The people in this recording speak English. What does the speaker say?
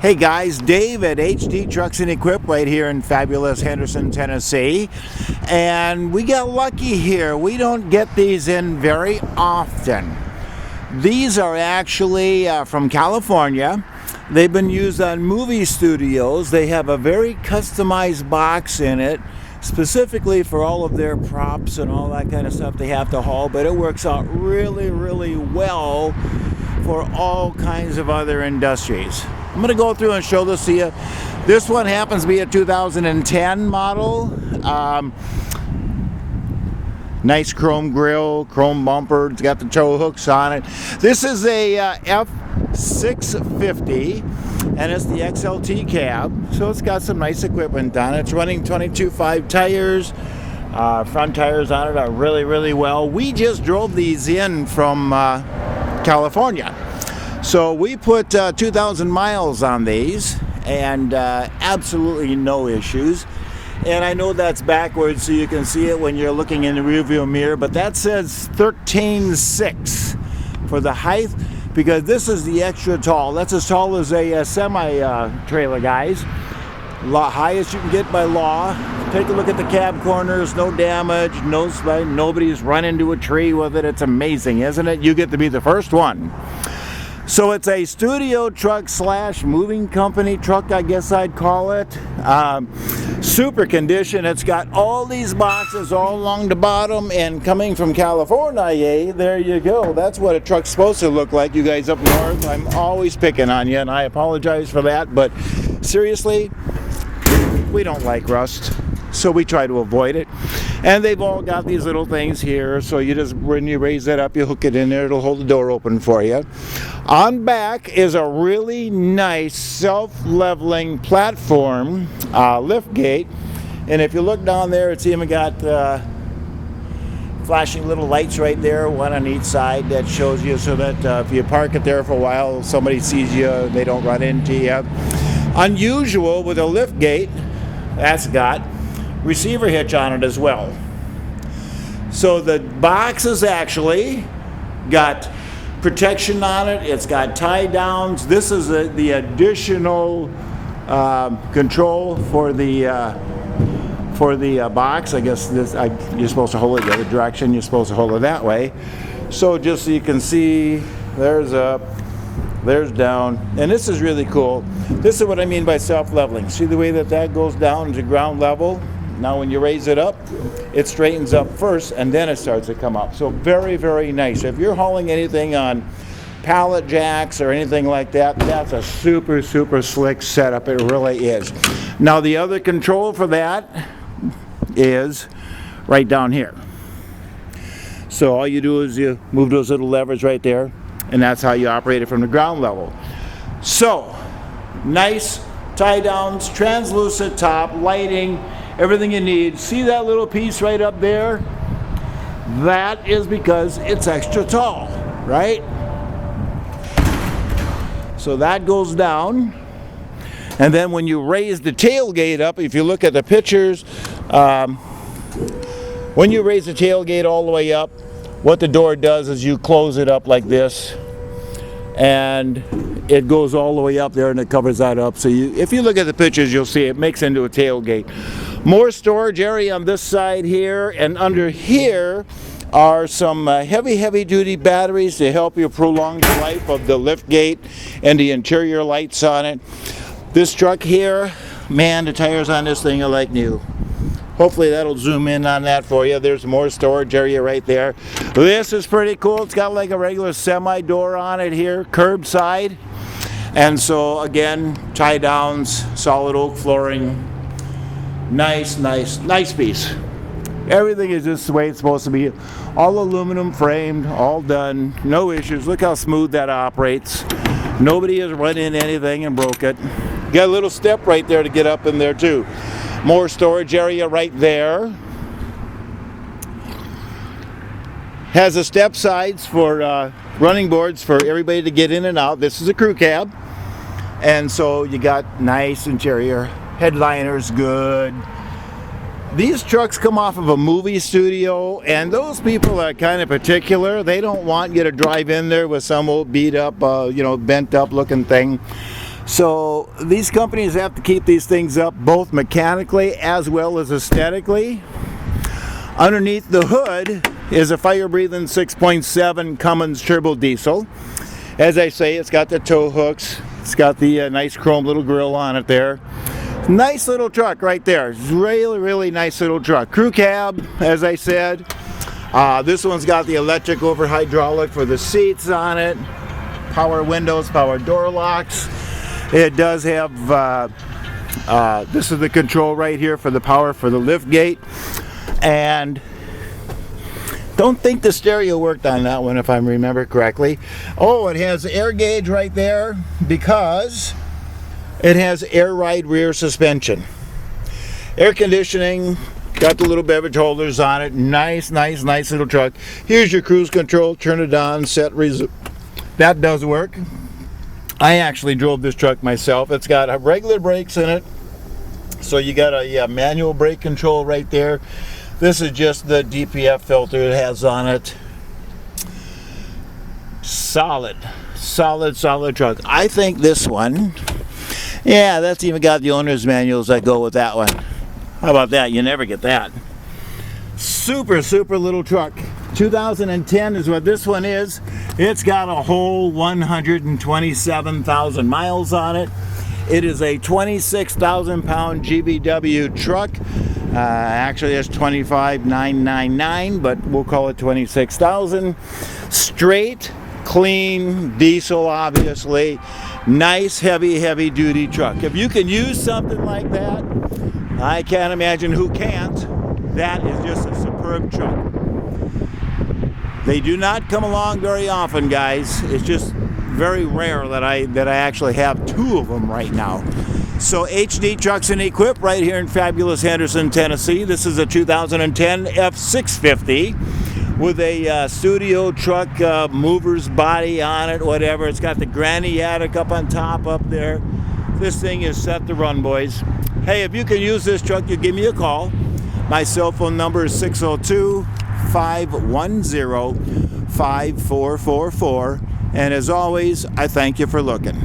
Hey guys, Dave at HD Trucks and Equip right here in fabulous Henderson, Tennessee. And we got lucky here. We don't get these in very often. These are actually from California. They've been used on movie studios. They have a very customized box in it, specifically for all of their props and all that kind of stuff they have to haul, but it works out really, really well for all kinds of other industries. I'm going to go through and show this to you. This one happens to be a 2010 model. Nice chrome grille, chrome bumper. It's got the tow hooks on it. This is a F650, and it's the XLT cab. So it's got some nice equipment on it. It's running 22.5 tires. Front tires on it are really, really well. We just drove these in from California. So we put 2,000 miles on these, and absolutely no issues. And I know that's backwards, so you can see it when you're looking in the rearview mirror, but that says 13.6 for the height, because this is the extra tall. That's as tall as a semi-trailer, guys. Highest you can get by law. Take a look at the cab corners, no damage, no slide, nobody's run into a tree with it. It's amazing, isn't it? You get to be the first one. So it's a studio truck slash moving company truck, I guess I'd call it. Super condition. It's got all these boxes all along the bottom, and coming from California, there you go. That's what a truck's supposed to look like. You guys up north, I'm always picking on you, and I apologize for that, but seriously, we don't like rust, so we try to avoid it. And they've all got these little things here, so you just, when you raise that up, you hook it in there, it'll hold the door open for you. On back is a really nice self-leveling platform, liftgate, and if you look down there, it's even got flashing little lights right there, one on each side, that shows you so that if you park it there for a while, somebody sees you, they don't run into you. Unusual with a liftgate, that's got receiver hitch on it as well. So the box has actually got protection on it. It's got tie downs. This is the additional control for the box. I guess this you're supposed to hold it the other direction. You're supposed to hold it that way. So just so you can see, there's up, there's down, and this is really cool. This is what I mean by self-leveling. See the way that goes down to ground level? Now when you raise it up, it straightens up first, and then it starts to come up. So very, very nice. If you're hauling anything on pallet jacks or anything like that, that's a super, super slick setup. It really is. Now the other control for that is right down here. So all you do is you move those little levers right there, and that's how you operate it from the ground level. So nice tie downs, translucent top, lighting, everything you need. See that little piece right up there? That is because it's extra tall, right? So that goes down. And then when you raise the tailgate up, if you look at the pictures, when you raise the tailgate all the way up, what the door does is you close it up like this, and it goes all the way up there and it covers that up. So if you look at the pictures, you'll see it makes into a tailgate. More storage area on this side here, and under here are some heavy duty batteries to help you prolong the life of the liftgate and the interior lights on it. This truck here, man, the tires on this thing are like new. Hopefully that'll zoom in on that for you. There's more storage area right there. This is pretty cool. It's got like a regular semi door on it here, curbside. And so again, tie downs, solid oak flooring. Nice piece. Everything is just the way it's supposed to be. All aluminum framed, all done, no issues. Look how smooth that operates. Nobody has run in anything and broke it. Got a little step right there to get up in there too. More storage area right there. Has a step sides for running boards for everybody to get in and out. This is a crew cab, and so you got nice interior. Headliners good. These trucks come off of a movie studio, and those people are kind of particular. They don't want you to drive in there with some old beat up, bent up looking thing. So these companies have to keep these things up both mechanically as well as aesthetically. Underneath the hood is a fire-breathing 6.7 Cummins turbo diesel. As I say, it's got the tow hooks. It's got the nice chrome little grill on it there. Nice little truck right there. Really, really nice little truck. Crew cab, as I said. This one's got the electric over hydraulic for the seats on it. Power windows, power door locks. It does have, this is the control right here for the power for the liftgate. And don't think the stereo worked on that one if I remember correctly. Oh, it has air gauge right there because it has air ride rear suspension. Air conditioning, got the little beverage holders on it. Nice, nice, nice little truck. Here's your cruise control, turn it on, set resume. That does work. I actually drove this truck myself. It's got regular brakes in it. So you got a manual brake control right there. This is just the DPF filter it has on it. Solid, solid, solid truck. I think this one, yeah, that's even got the owner's manuals that go with that one. How about that? You never get that. Super, super little truck. 2010 is what this one is. It's got a whole 127,000 miles on it. It is a 26,000 pound GVW truck. Actually it's 25,999, but we'll call it 26,000. Straight, clean, diesel obviously. Nice, heavy, heavy duty truck. If you can use something like that, I can't imagine who can't. That is just a superb truck. They do not come along very often, guys. It's just very rare that I actually have two of them right now. So HD Trucks and Equip right here in fabulous Henderson, Tennessee. This is a 2010 F650 with a studio truck mover's body on it, whatever. It's got the granny attic up on top up there. This thing is set to run, boys. Hey, if you can use this truck, you give me a call. My cell phone number is 602-510-5444. And as always, I thank you for looking.